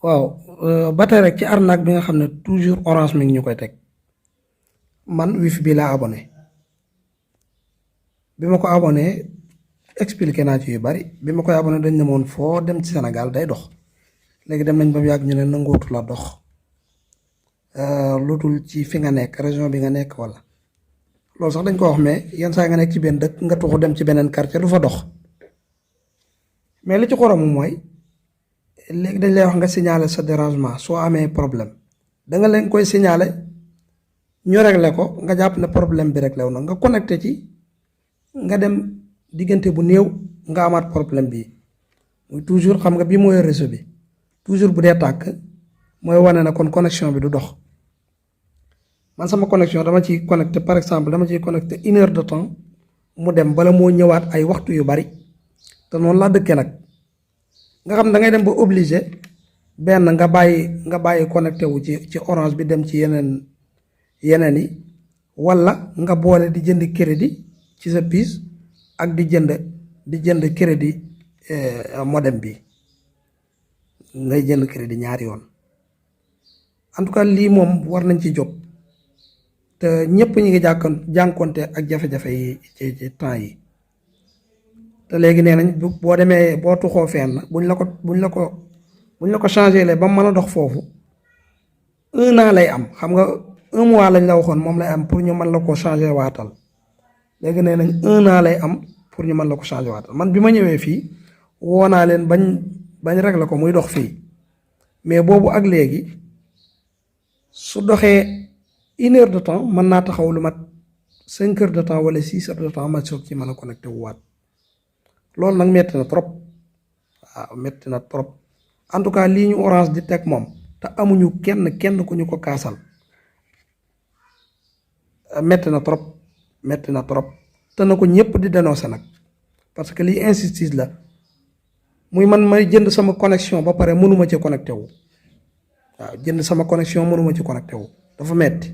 waaw ba tey rek ci arnaque bi nga xam ne toujours orange mi ngi ñu koy teg man wifi bi laa abonné bi ma ko abonné expliqué naa ci yu bari bi ma koy abonné dañ ne moon foo dem ci Sénégal day dox léegi dem nañ ba mu yàgg ñu ne nangootu la dox lu dul ci fi nga nekk région bi nga nekk wala loolu sax dañ ko wax mais yenn saa nga nekk ci benn dëkk nga tuxu dem ci beneen quartier du fa dox mais li ci xoromu mooy léegi dañ lay wax nga signaler sa dérangement soo amee problème da nga leen koy signaler ñu régler ko nga jàpp ne problème bi réglé wu na nga connecté ci nga dem diggante bu néew nga amaat problème bi muy toujours xam nga bii mooy réseau bi toujours bu dee tàkk mooy wane na kon connexion bi du dox man sama connexion dama ciy connecté par exemple dama ciy connecté 1 heure de temps mu dem bala moo ñëwaat ay waxtu yu bari te noonu laa dëkkee nag nga xam da ngay dem ba obligé benn nga bàyyi connecté wu ci orange bi dem ci yeneen yi walla nga boole di jënd crédit ci sa piis ak di jënd crédit modem bi ngay jënd crédit ñaari yoon en tout cas lii moom war nañ ci jóg te ñëpp ñi ngi jànkonte ak jafe-jafe yi ci temps yi te léegi nee nañ boo demee boo tuxoo fenn buñ la ko changé le ba mu mën a dox foofu 1 an lay am xam nga 1 mois lañ la waxoon moom lay am pour ñu mën la ko changé waatal léegi nee nañ 1 an lay am pour ñu mën la ko changé waatal man bi ma ñëwee fii woo naa leen bañ régler ko muy dox fii mais boobu ak léegi su doxee 1 heure de temps mën naa taxaw lu mat 5 heures de temps wala 6 heures de temps ma soog ci mën a connecté wu waat loolu nag metti na trop waaw metti na trop en tout cas lii ñu orange di teg moom te amuñu kenn ku ñu ko kaasal metti na trop te na ko ñëpp di dénoncer nag parce que lii injustice la muy man may jënd sama connexion ba pare mënuma ci connecté wu waaw jënd sama connexion mënuma ci connecté wu dafa metti